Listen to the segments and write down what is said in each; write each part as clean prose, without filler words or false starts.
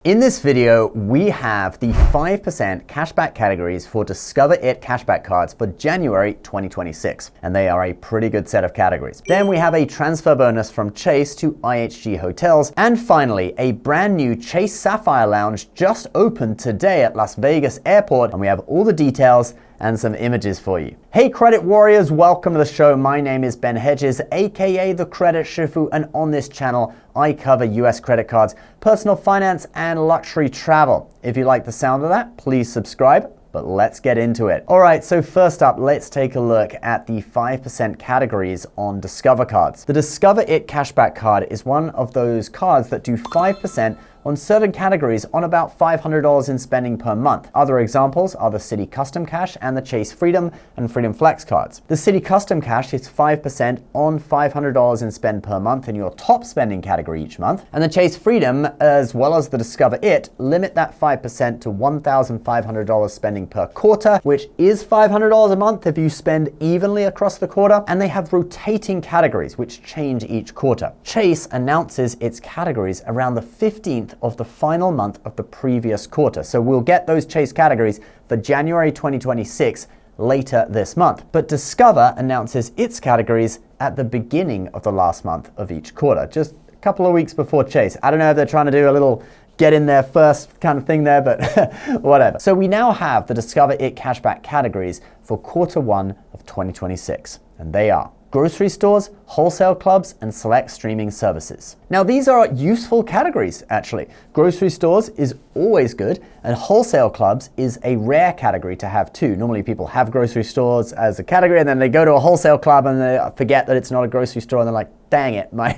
In this video, we have the 5% cashback categories for Discover It cashback cards for January 2026, and they are a pretty good set of categories. Then we have a transfer bonus from Chase to IHG hotels, and finally, a brand new Chase Sapphire lounge just opened today at Las Vegas Airport, and we have all the details and some images for you. Hey credit warriors, welcome to the show. My name is Ben Hedges, aka the Credit Shifu, and on this channel I cover US credit cards, personal finance, and luxury travel. If you like the sound of that, please subscribe. But let's get into it. All right, so first up, let's take a look at the 5% categories on Discover cards. The Discover It cashback card is one of those cards that do 5% on certain categories on about $500 in spending per month. Other examples are the Citi Custom Cash and the Chase Freedom and Freedom Flex cards. The Citi Custom Cash is 5% on $500 in spend per month in your top spending category each month. And the Chase Freedom, as well as the Discover It, limit that 5% to $1,500 spending per quarter, which is $500 a month if you spend evenly across the quarter. And they have rotating categories, which change each quarter. Chase announces its categories around the 15th of the final month of the previous quarter. So we'll get those Chase categories for January 2026 later this month. But Discover announces its categories at the beginning of the last month of each quarter, just a couple of weeks before Chase. I don't know if they're trying to do a little get in there first kind of thing there, but whatever. So we now have the Discover It cashback categories for quarter one of 2026, and they are grocery stores, wholesale clubs, and select streaming services. Now, these are useful categories, actually. Grocery stores is always good, and wholesale clubs is a rare category to have too. Normally people have grocery stores as a category, and then they go to a wholesale club and they forget that it's not a grocery store, and they're like, dang it, my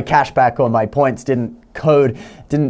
cashback or my points didn't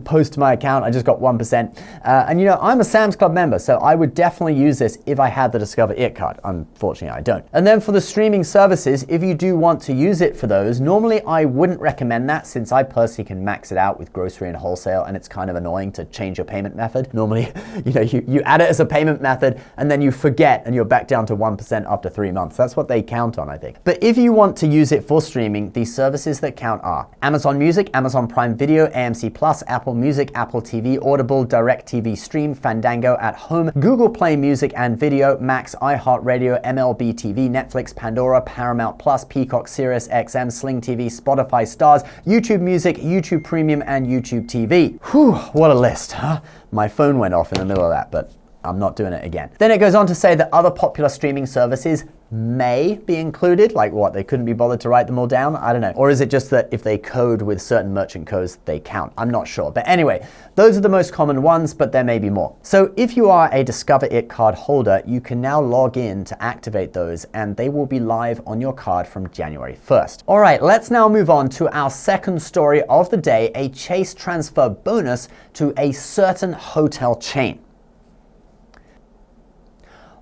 post to my account, I just got 1%. And you know, I'm a Sam's Club member, so I would definitely use this if I had the Discover It card. Unfortunately, I don't. And then for the streaming services, if you do want to use it for those, normally I wouldn't recommend that, since I personally can max it out with grocery and wholesale, and it's kind of annoying to change your payment method. Normally, you know, you add it as a payment method, and then you forget, and you're back down to 1% after 3 months. That's what they count on, I think. But if you want to use it for streaming, the services that count are Amazon Music, Amazon Prime Video, AMC Plus, Apple Music, Apple TV, Audible, DirecTV Stream, Fandango at Home, Google Play Music and Video, Max, iHeartRadio, MLB TV, Netflix, Pandora, Paramount Plus, Peacock, Sirius XM, Sling TV, Spotify Stars, YouTube Music, YouTube Premium, and YouTube TV. Whew, what a list, huh? My phone went off in the middle of that, but I'm not doing it again. Then it goes on to say that other popular streaming services may be included, like what, they couldn't be bothered to write them all down? I don't know. Or is it just that if they code with certain merchant codes, they count? I'm not sure. But anyway, those are the most common ones, but there may be more. So if you are a Discover It card holder, you can now log in to activate those, and they will be live on your card from January 1st. All right, let's now move on to our second story of the day, a Chase transfer bonus to a certain hotel chain.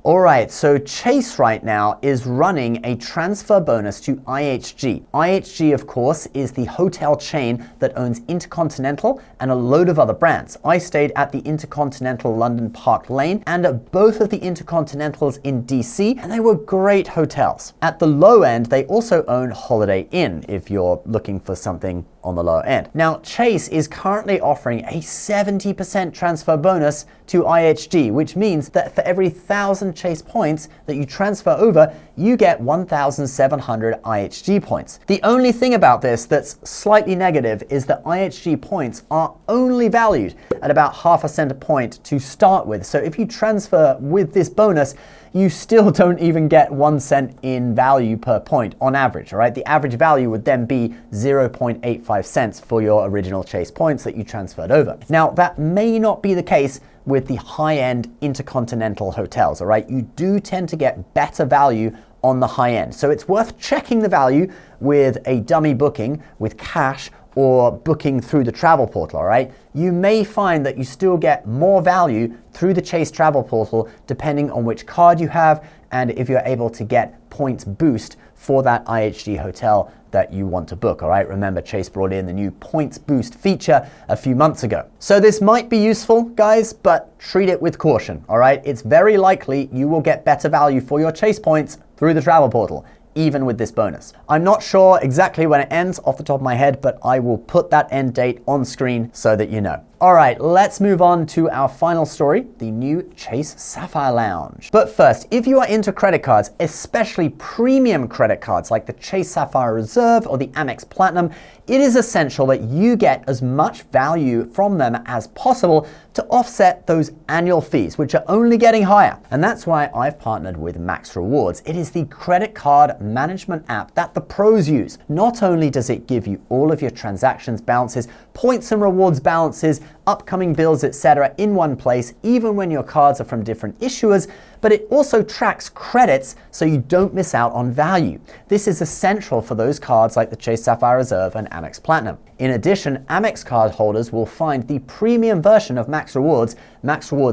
All right, so Chase right now is running a transfer bonus to IHG. IHG, of course, is the hotel chain that owns Intercontinental and a load of other brands. I stayed at the Intercontinental London Park Lane and at both of the Intercontinentals in DC, and they were great hotels. At the low end, they also own Holiday Inn, if you're looking for something on the lower end. Now, Chase is currently offering a 70% transfer bonus to IHG, which means that for every 1,000 Chase points that you transfer over, you get 1,700 IHG points. The only thing about this that's slightly negative is that IHG points are only valued at about half a cent a point to start with. So if you transfer with this bonus, you still don't even get 1 cent in value per point on average, all right? The average value would then be 0.85 cents for your original Chase points that you transferred over. Now, that may not be the case with the high-end Intercontinental hotels, all right? You do tend to get better value on the high end. So it's worth checking the value with a dummy booking with cash or booking through the travel portal, all right? You may find that you still get more value through the Chase travel portal depending on which card you have and if you're able to get points boost for that IHG hotel that you want to book, all right? Remember, Chase brought in the new points boost feature a few months ago. So this might be useful, guys, but treat it with caution, all right? It's very likely you will get better value for your Chase points through the travel portal. even with this bonus. I'm not sure exactly when it ends off the top of my head, but I will put that end date on screen so that you know. All right, let's move on to our final story, the new Chase Sapphire Lounge. But first, if you are into credit cards, especially premium credit cards like the Chase Sapphire Reserve or the Amex Platinum, it is essential that you get as much value from them as possible to offset those annual fees, which are only getting higher. And that's why I've partnered with Max Rewards. It is the credit card management app that the pros use. Not only does it give you all of your transactions balances, points and rewards balances, upcoming bills, etc. in one place, even when your cards are from different issuers, but it also tracks credits so you don't miss out on value. This is essential for those cards like the Chase Sapphire Reserve and Amex Platinum. In addition, Amex card holders will find the premium version of Max Rewards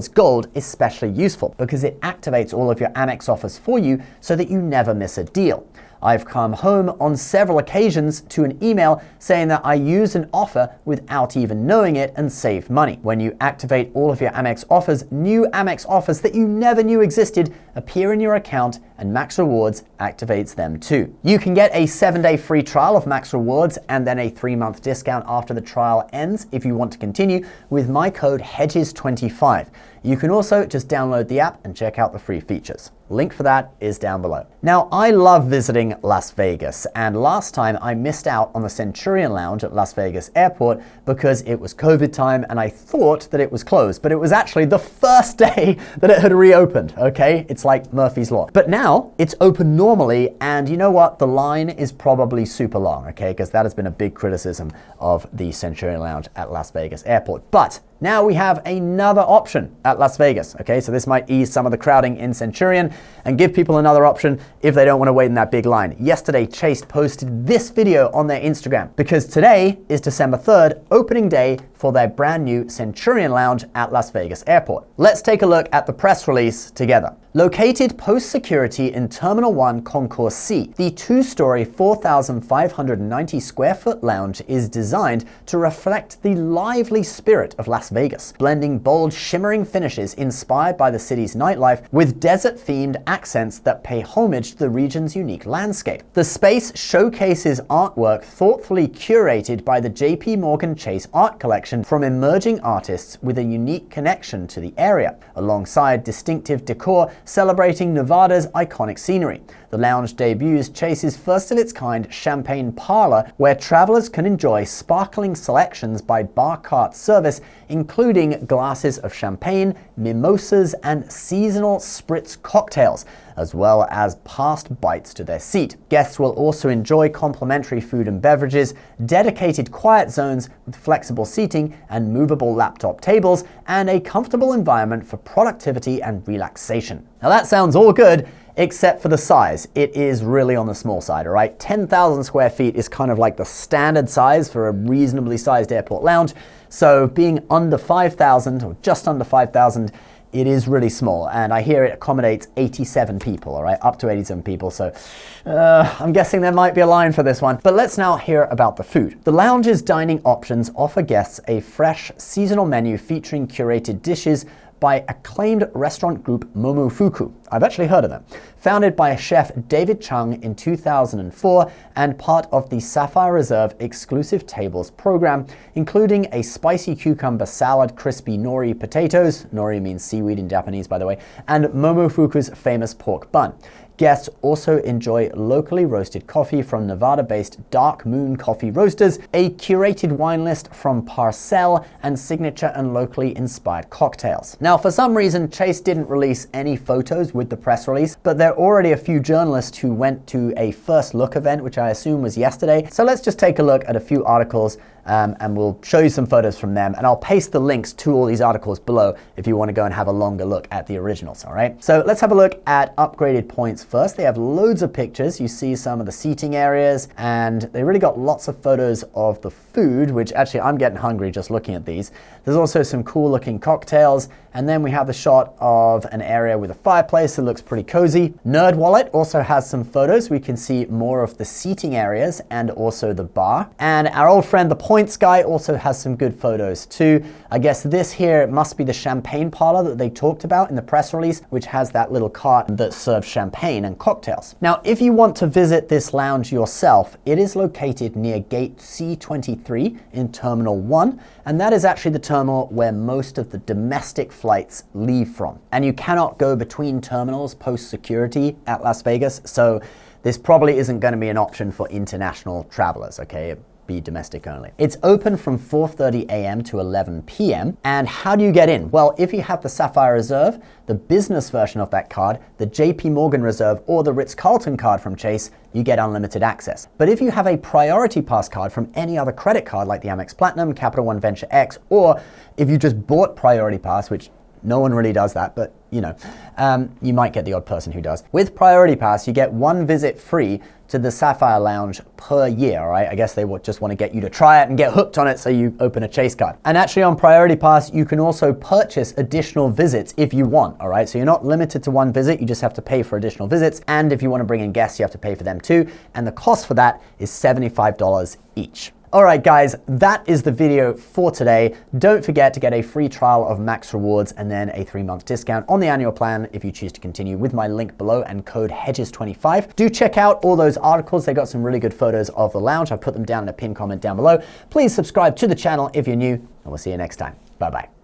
Gold, especially useful because it activates all of your Amex offers for you so that you never miss a deal. I've come home on several occasions to an email saying that I used an offer without even knowing it and saved money. When you activate all of your Amex offers, new Amex offers that you never knew existed appear in your account, and Max Rewards activates them too. You can get a 7-day free trial of Max Rewards and then a 3-month discount after the trial ends if you want to continue with my code Hedges25. You can also just download the app and check out the free features. Link for that is down below. Now, I love visiting Las Vegas, and last time I missed out on the Centurion Lounge at Las Vegas Airport because it was COVID time and I thought that it was closed, but it was actually the first day that it had reopened, okay? It's like Murphy's Law. But now it's open normally, and you know what? The line is probably super long, okay? Because that has been a big criticism of the Centurion Lounge at Las Vegas Airport. But now we have another option at Las Vegas, okay? So this might ease some of the crowding in Centurion and give people another option if they don't want to wait in that big line. Yesterday, Chase posted this video on their Instagram because today is December 3rd, opening day for their brand new Centurion Lounge at Las Vegas Airport. Let's take a look at the press release together. Located post-security in Terminal 1 Concourse C, the 2-story, 4,590 square foot lounge is designed to reflect the lively spirit of Las Vegas, blending bold, shimmering finishes inspired by the city's nightlife with desert-themed accents that pay homage to the region's unique landscape. The space showcases artwork thoughtfully curated by the J.P. Morgan Chase art collection from emerging artists with a unique connection to the area, alongside distinctive decor celebrating Nevada's iconic scenery. The lounge debuts Chase's first-of-its-kind champagne parlor, where travelers can enjoy sparkling selections by bar cart service, including glasses of champagne, mimosas, and seasonal spritz cocktails, as well as past bites to their seat. Guests will also enjoy complimentary food and beverages, dedicated quiet zones with flexible seating and movable laptop tables, and a comfortable environment for productivity and relaxation. Now that sounds all good, except for the size. It is really on the small side, all right? 10,000 square feet is kind of like the standard size for a reasonably sized airport lounge. So being under 5,000 or just under 5,000, it is really small, and I hear it accommodates 87 people, all right, up to 87 people, so I'm guessing there might be a line for this one. But let's now hear about the food. The lounge's dining options offer guests a fresh, seasonal menu featuring curated dishes by acclaimed restaurant group Momofuku. I've actually heard of them. Founded by Chef David Chung in 2004 and part of the Sapphire Reserve exclusive tables program, including a spicy cucumber salad, crispy nori potatoes, nori means seaweed in Japanese by the way, and Momofuku's famous pork bun. Guests also enjoy locally roasted coffee from Nevada-based Dark Moon Coffee Roasters, a curated wine list from Parcel, and signature and locally inspired cocktails. Now, for some reason, Chase didn't release any photos with the press release, but there are already a few journalists who went to a first look event, which I assume was yesterday. So let's just take a look at a few articles and we'll show you some photos from them, and I'll paste the links to all these articles below if you want to go and have a longer look at the originals, all right? So let's have a look at upgraded points first. They have loads of pictures. You see some of the seating areas, and they really got lots of photos of the food, which actually I'm getting hungry just looking at these. There's also some cool looking cocktails, and then we have the shot of an area with a fireplace that looks pretty cozy. NerdWallet also has some photos. We can see more of the seating areas and also the bar. And our old friend, the points guy also has some good photos too. I guess this here must be the champagne parlor that they talked about in the press release, which has that little cart that serves champagne and cocktails. Now, if you want to visit this lounge yourself, it is located near gate C23 in Terminal 1, and that is actually the terminal where most of the domestic flights leave from. And you cannot go between terminals post security at Las Vegas, so this probably isn't going to be an option for international travelers, okay? Be domestic only. It's open from 4:30 a.m. to 11 p.m. And how do you get in? Well, if you have the Sapphire Reserve, the business version of that card, the JP Morgan Reserve, or the Ritz-Carlton card from Chase, you get unlimited access. But if you have a Priority Pass card from any other credit card like the Amex Platinum, Capital One Venture X, or if you just bought Priority Pass, which no one really does that, but you know, you might get the odd person who does. With Priority Pass, you get one visit free to the Sapphire Lounge per year, all right? I guess they would just want to get you to try it and get hooked on it, so you open a Chase card. And actually on Priority Pass, you can also purchase additional visits if you want, all right? So you're not limited to one visit, you just have to pay for additional visits. And if you want to bring in guests, you have to pay for them too. And the cost for that is $75 each. All right, guys, that is the video for today. Don't forget to get a free trial of Max Rewards and then a 3-month discount on the annual plan if you choose to continue with my link below and code Hedges25. Do check out all those articles. They got some really good photos of the lounge. I've put them down in a pinned comment down below. Please subscribe to the channel if you're new, and we'll see you next time. Bye-bye.